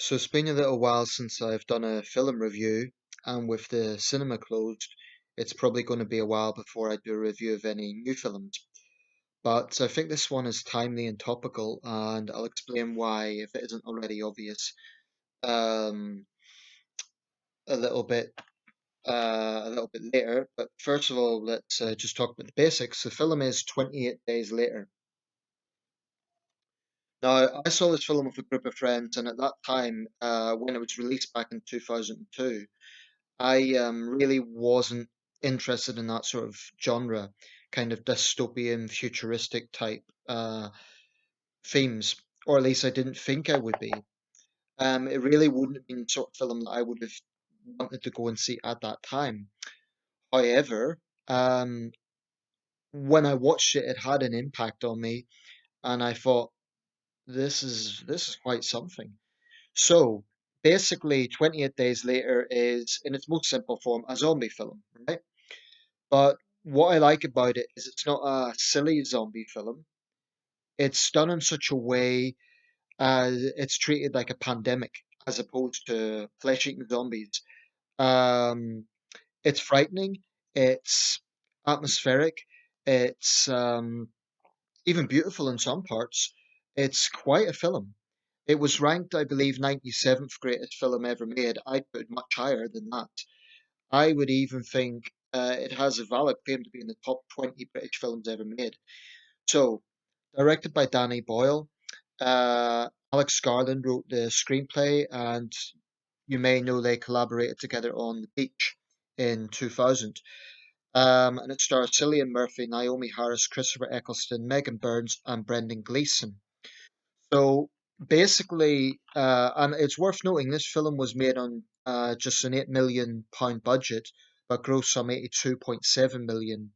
So it's been a little while since I've done a film review, and with the cinema closed, it's probably going to be a while before I do a review of any new films. But I think this one is timely and topical, and I'll explain why if it isn't already obvious. Um, a little bit, a little bit later. But first of all, let's just talk about the basics. The film is 28 Days Later. Now, I saw this film with a group of friends, and at that time, when it was released back in 2002. I really wasn't interested in that sort of genre, kind of dystopian, futuristic type themes, or at least I didn't think I would be. It really wouldn't have been the sort of film that I would have wanted to go and see at that time. However, um, when I watched it, it had an impact on me, and I thought this is quite something. So basically, 28 Days Later is, in its most simple form, a zombie film, right? But what I like about it is it's not a silly zombie film. It's done in such a way as it's treated like a pandemic as opposed to flesh-eating zombies. Um, it's frightening. It's atmospheric. It's even beautiful in some parts. It's quite a film. It was ranked, I believe, 97th greatest film ever made. I'd put it much higher than that. I would even think it has a valid claim to be in the top 20 British films ever made. So, directed by Danny Boyle, Alex Garland wrote the screenplay, and you may know they collaborated together on The Beach in 2000. And it stars Cillian Murphy, Naomi Harris, Christopher Eccleston, Megan Burns, and Brendan Gleeson. So basically, and it's worth noting, this film was made on just an £8 million budget, but grossed some £82.7 million.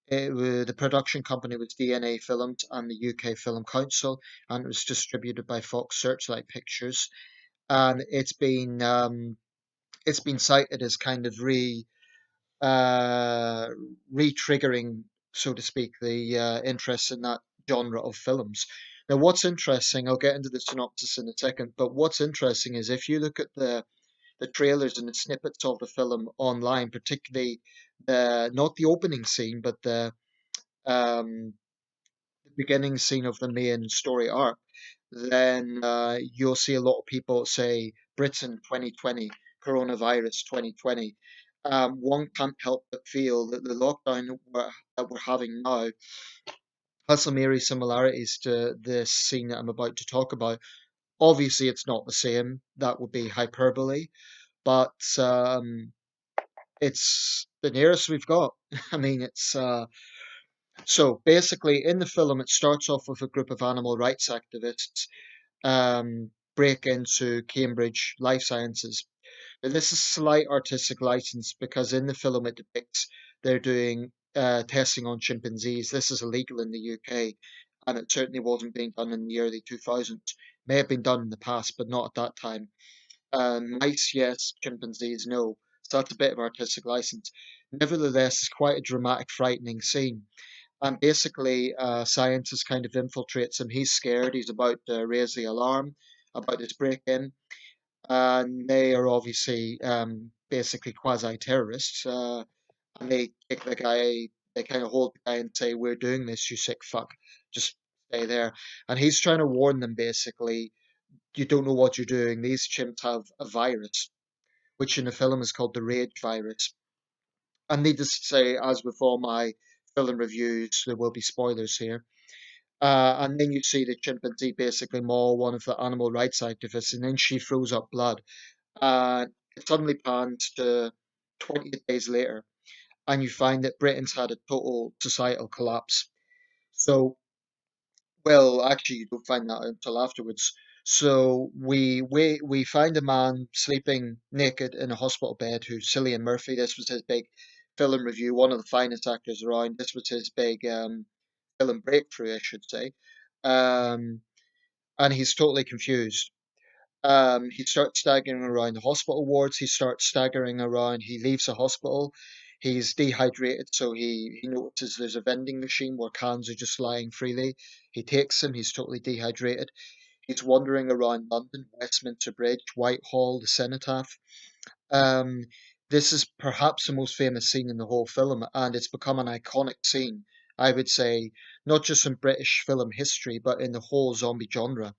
The production company was DNA Films and the UK Film Council, and it was distributed by Fox Searchlight Pictures. And it's been cited as kind of uh, re-triggering, so to speak, the interest in that genre of films. Now, what's interesting, I'll get into the synopsis in a second, but what's interesting is if you look at the trailers and the snippets of the film online, particularly the not the opening scene, but um, the beginning scene of the main story arc, then you'll see a lot of people say Britain 2020, coronavirus 2020. One can't help but feel that the lockdown that we're having now has some eerie similarities to this scene that I'm about to talk about. Obviously, it's not the same. That would be hyperbole, but it's the nearest we've got. I mean, it's so basically in the film, it starts off with a group of animal rights activists break into Cambridge Life Sciences. Now, this is slight artistic license because in the film it depicts they're doing testing on chimpanzees. This is illegal in the UK, and it certainly wasn't being done in the early 2000s. May have been done in the past, but not at that time. Mice, yes, chimpanzees, no. So that's a bit of artistic license. Nevertheless, it's quite a dramatic, frightening scene. And basically, scientist kind of infiltrates him. He's scared. He's about to raise the alarm about this break-in, and they are obviously basically quasi-terrorists. And they take the guy. They kind of hold the guy and say, "We're doing this, you sick fuck. Just stay there." And he's trying to warn them. Basically, you don't know what you're doing. These chimps have a virus, which in the film is called the rage virus. And needless to say, as with all my film reviews, there will be spoilers here. And then you see the chimpanzee basically maul one of the animal rights activists, and then she throws up blood. And it suddenly pans to 20 days later, and you find that Britain's had a total societal collapse. So, well, actually, you don't find that until afterwards. So we find a man sleeping naked in a hospital bed who's Cillian Murphy. This was his big film review, one of the finest actors around. This was his big film breakthrough, I should say. Um, and he's totally confused. He starts staggering around the hospital wards. He starts staggering around. He leaves the hospital. He's dehydrated, so he notices there's a vending machine where cans are just lying freely. He takes them. He's totally dehydrated. He's wandering around London, Westminster Bridge, Whitehall, the Cenotaph. Um, this is perhaps the most famous scene in the whole film, and it's become an iconic scene, I would say, not just in British film history, but in the whole zombie genre.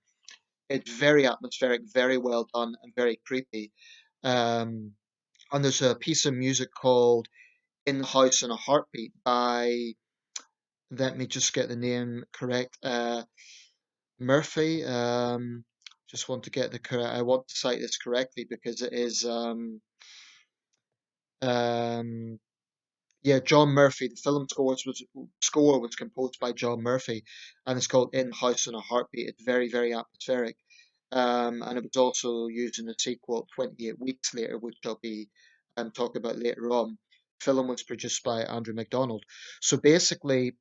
It's very atmospheric, very well done, and very creepy. Um, and there's a piece of music called In the House in a Heartbeat by, let me just get the name correct, Murphy. Just want to get the correct, I want to cite this correctly because it is, um, yeah, John Murphy. The film score was composed by John Murphy, and it's called In House in a Heartbeat. It's very, very atmospheric. And it was also used in the sequel 28 Weeks Later, which I'll be talking about later on. The film was produced by Andrew MacDonald. So basically,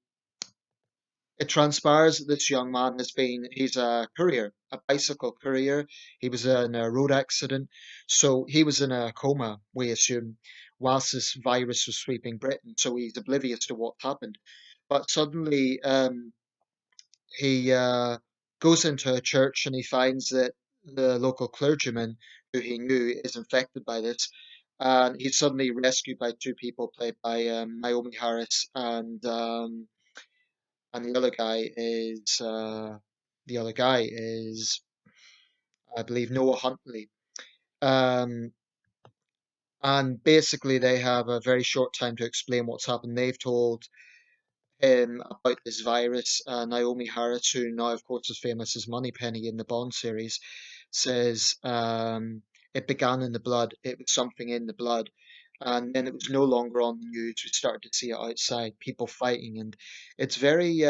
it transpires that this young man he's a courier, a bicycle courier. He was in a road accident. So he was in a coma, we assume, whilst this virus was sweeping Britain. So he's oblivious to what happened. But suddenly, he goes into a church and he finds that the local clergyman who he knew is infected by this. And he's suddenly rescued by two people played by Naomi Harris and the other guy is I believe Noah Huntley. Um, and basically they have a very short time to explain what's happened. They've told him about this virus. Naomi Harris, who now of course is famous as Moneypenny in the Bond series, says it began in the blood. It was something in the blood. And then it was no longer on the news. We started to see it outside, people fighting, and it's very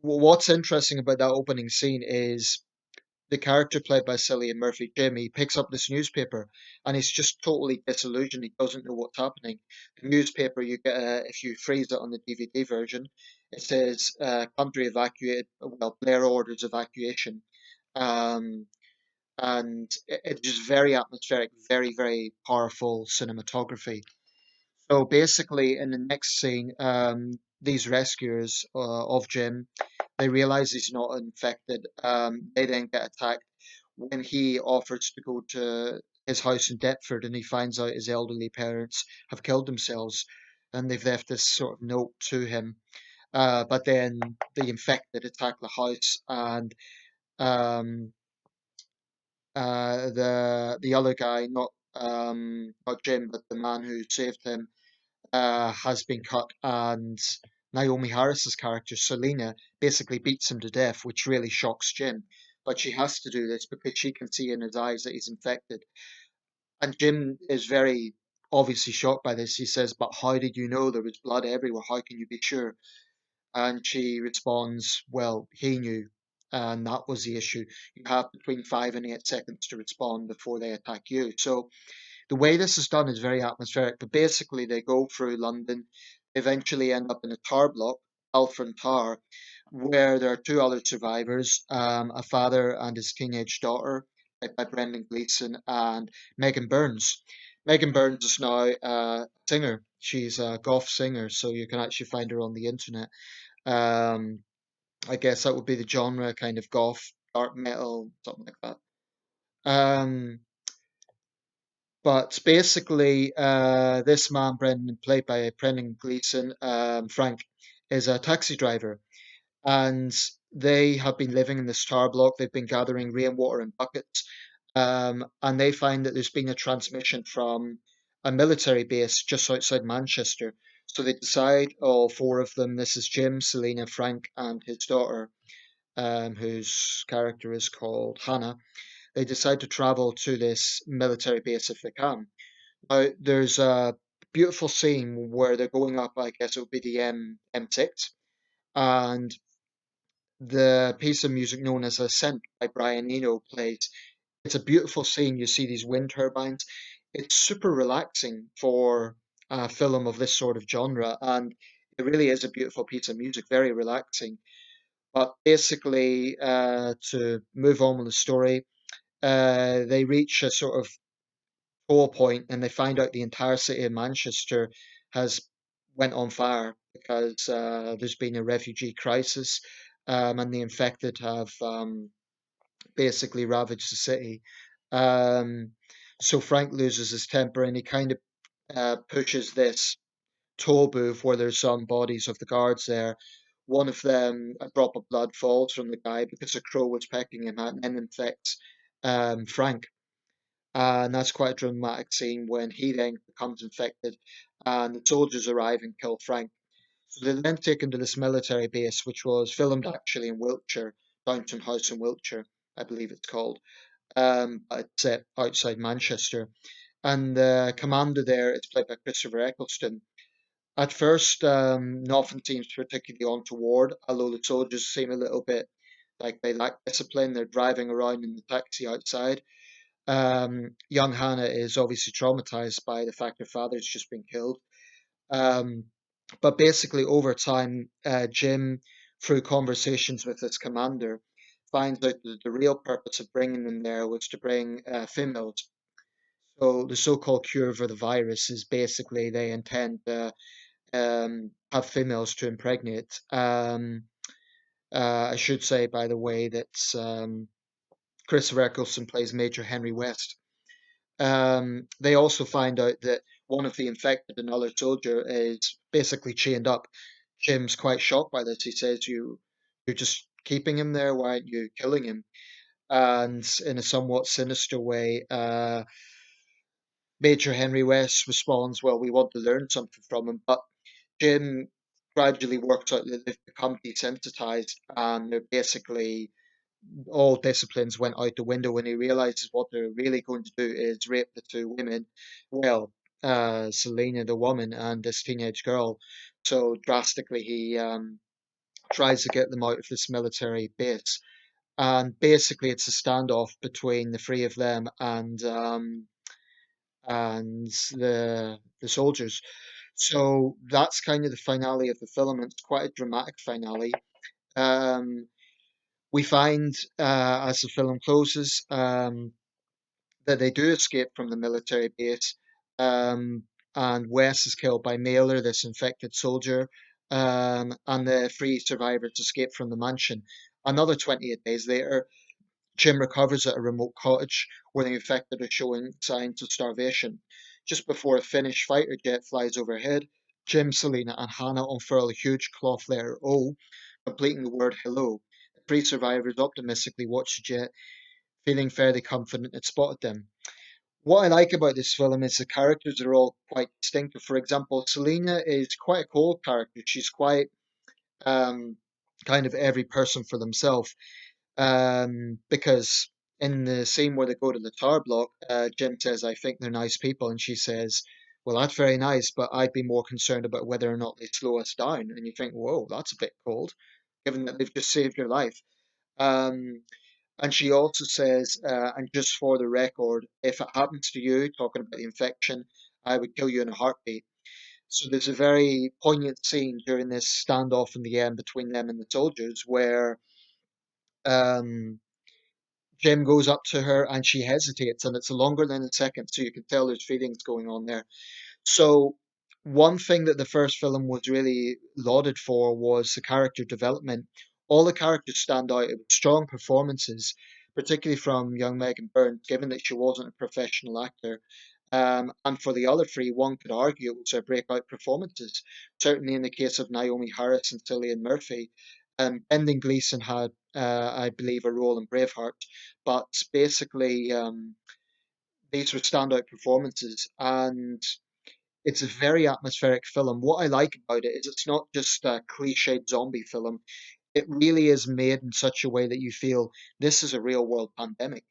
what's interesting about that opening scene is the character played by Cillian Murphy, Jimmy, picks up this newspaper and he's just totally disillusioned. He doesn't know what's happening. The newspaper, you get if you freeze it on the DVD version, it says country evacuated, well, Blair orders evacuation. Um, and it's just very atmospheric, very, very powerful cinematography. So basically, in the next scene, these rescuers of Jim, they realize he's not infected. They then get attacked when he offers to go to his house in Deptford and he finds out his elderly parents have killed themselves and they've left this sort of note to him. But then the infected attack the house and um, the other guy, not Jim, but the man who saved him has been cut, and Naomi Harris's character Selena basically beats him to death, which really shocks Jim. But she has to do this because she can see in his eyes that he's infected, and Jim is very obviously shocked by this. He says, "But how did you know there was blood everywhere? How can you be sure?" And she responds, "Well, he knew." And that was the issue. You have between 5 and 8 seconds to respond before they attack you. So the way this is done is very atmospheric, but basically they go through London, eventually end up in a tower block, Alfred Tower, where there are two other survivors, a father and his teenage daughter, played by Brendan Gleeson, and Megan Burns. Megan Burns is now a singer. She's a goth singer, so you can actually find her on the internet. Um, I guess that would be the genre, kind of goth, dark metal, something like that. Um, But basically, this man, Brendan, played by Brendan Gleeson, Frank, is a taxi driver. And they have been living in this tower block. They've been gathering rainwater in buckets. And they find that there's been a transmission from a military base just outside Manchester. So they decide, all four of them, this is Jim, Selena, Frank, and his daughter, whose character is called Hannah. They decide to travel to this military base if they can. There's a beautiful scene where they're going up, I guess it would be the M6, and the piece of music known as Ascent by Brian Eno plays. It's a beautiful scene. You see these wind turbines. It's super relaxing for a film of this sort of genre, and it really is a beautiful piece of music, very relaxing. But basically, to move on with the story, they reach a sort of toll point and they find out the entire city of Manchester has went on fire because there's been a refugee crisis and the infected have basically ravaged the city. Um, so Frank loses his temper and he kind of pushes this toll booth where there's some bodies of the guards there. One of them, a drop of blood falls from the guy because a crow was pecking him and then infects Frank. And that's quite a dramatic scene when he then becomes infected and the soldiers arrive and kill Frank. So they're then taken to this military base, which was filmed actually in Wiltshire, Downton House in Wiltshire, I believe it's called. But it's set outside Manchester. And the commander there is played by Christopher Eccleston. At first, nothing seems particularly untoward, although the soldiers seem a little bit like they lack discipline. They're driving around in the taxi outside. Young Hannah is obviously traumatized by the fact her father's just been killed. Um, but basically, over time, Jim, through conversations with his commander, finds out that the real purpose of bringing them there was to bring females. So the so-called cure for the virus is basically they intend to have females to impregnate. I should say, by the way, that Christopher Eccleston plays Major Henry West. They also find out that one of the infected, another soldier, is basically chained up. Jim's quite shocked by this. He says, you're just keeping him there. Why aren't you killing him?" And in a somewhat sinister way, Major Henry West responds, "Well, we want to learn something from him." But Jim gradually works out that they've become desensitized and they're basically all disciplines went out the window when he realizes what they're really going to do is rape the two women. Well, Selena, the woman, and this teenage girl. So drastically, he tries to get them out of this military base. And basically, it's a standoff between the three of them and the soldiers. So that's kind of the finale of the film. It's quite a dramatic finale. Um, we find as the film closes that they do escape from the military base, um, and Wes is killed by Mailer, this infected soldier, and the three survivors escape from the mansion. Another 28 days later, Jim recovers at a remote cottage where the infected are showing signs of starvation. Just before a Finnish fighter jet flies overhead, Jim, Selena, and Hannah unfurl a huge cloth letter O, completing the word hello. The three survivors optimistically watch the jet, feeling fairly confident it spotted them. What I like about this film is the characters are all quite distinctive. For example, Selena is quite a cold character. She's quite um, kind of every person for themselves. Because in the scene where they go to the tar block, Jim says, "I think they're nice people," and she says, "Well, that's very nice, but I'd be more concerned about whether or not they slow us down." And you think, "Whoa, that's a bit cold, given that they've just saved your life." Um, and she also says, "And just for the record, if it happens to you, talking about the infection, I would kill you in a heartbeat." So there's a very poignant scene during this standoff in the end between them and the soldiers where um, Jim goes up to her and she hesitates, and it's longer than a second, so you can tell there's feelings going on there. So, one thing that the first film was really lauded for was the character development. All the characters stand out. It was strong performances, particularly from young Megan Byrne, given that she wasn't a professional actor. And for the other three, one could argue it was their breakout performances. Certainly in the case of Naomi Harris and Cillian Murphy. Brendan Gleeson had, I believe, a role in Braveheart, but basically these were standout performances, and it's a very atmospheric film. What I like about it is it's not just a cliched zombie film. It really is made in such a way that you feel this is a real world pandemic.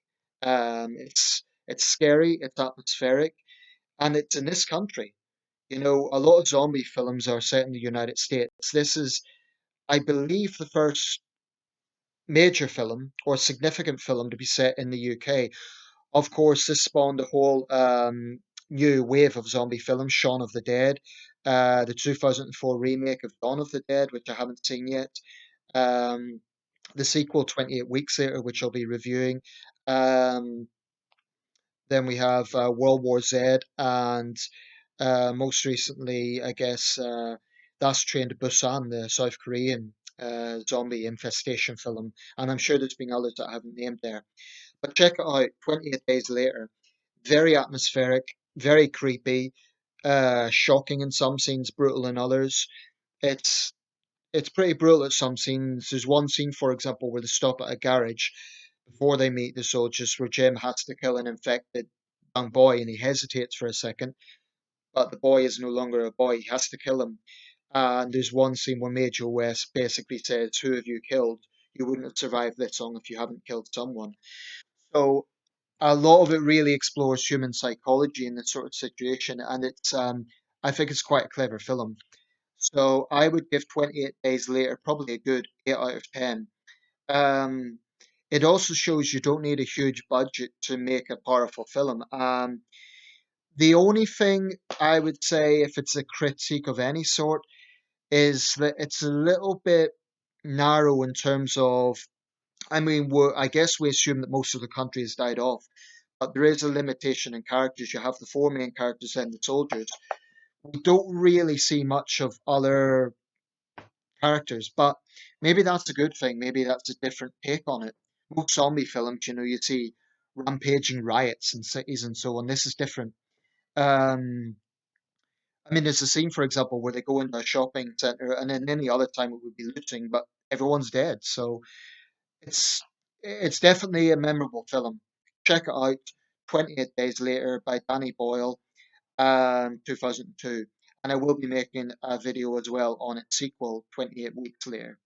It's scary, it's atmospheric, and it's in this country. You know, a lot of zombie films are set in the United States. This is, I believe, the first major film or significant film to be set in the UK. Of course, this spawned a whole new wave of zombie films, Shaun of the Dead, the 2004 remake of Dawn of the Dead, which I haven't seen yet, um, the sequel 28 Weeks Later, which I'll be reviewing. Um, then we have World War Z, and most recently, I guess, that's Train to Busan, the South Korean zombie infestation film, and I'm sure there's been others that I haven't named there. But check it out, 28 Days Later. Very atmospheric, very creepy, shocking in some scenes, brutal in others. It's it's pretty brutal at some scenes. There's one scene, for example, where they stop at a garage before they meet the soldiers, where Jim has to kill an infected young boy, and he hesitates for a second, but the boy is no longer a boy. He has to kill him. And there's one scene where Major West basically says, "Who have you killed? You wouldn't have survived this long if you haven't killed someone." So a lot of it really explores human psychology in this sort of situation, and I think it's quite a clever film. So I would give 28 Days Later probably a good 8 out of 10. Um, it also shows you don't need a huge budget to make a powerful film. The only thing I would say, if it's a critique of any sort, is that it's a little bit narrow in terms of, I mean, I guess we assume that most of the country has died off, but there is a limitation in characters. You have the four main characters and the soldiers. We don't really see much of other characters, but maybe that's a good thing. Maybe that's a different take on it. Most zombie films, you see rampaging riots in cities and so on. This is different. Um, I mean, there's a scene, for example, where they go into a shopping center, and then any other time it would be looting, but everyone's dead. So it's it's definitely a memorable film. Check it out. 28 Days Later by Danny Boyle, 2002. And I will be making a video as well on its sequel, 28 Weeks Later.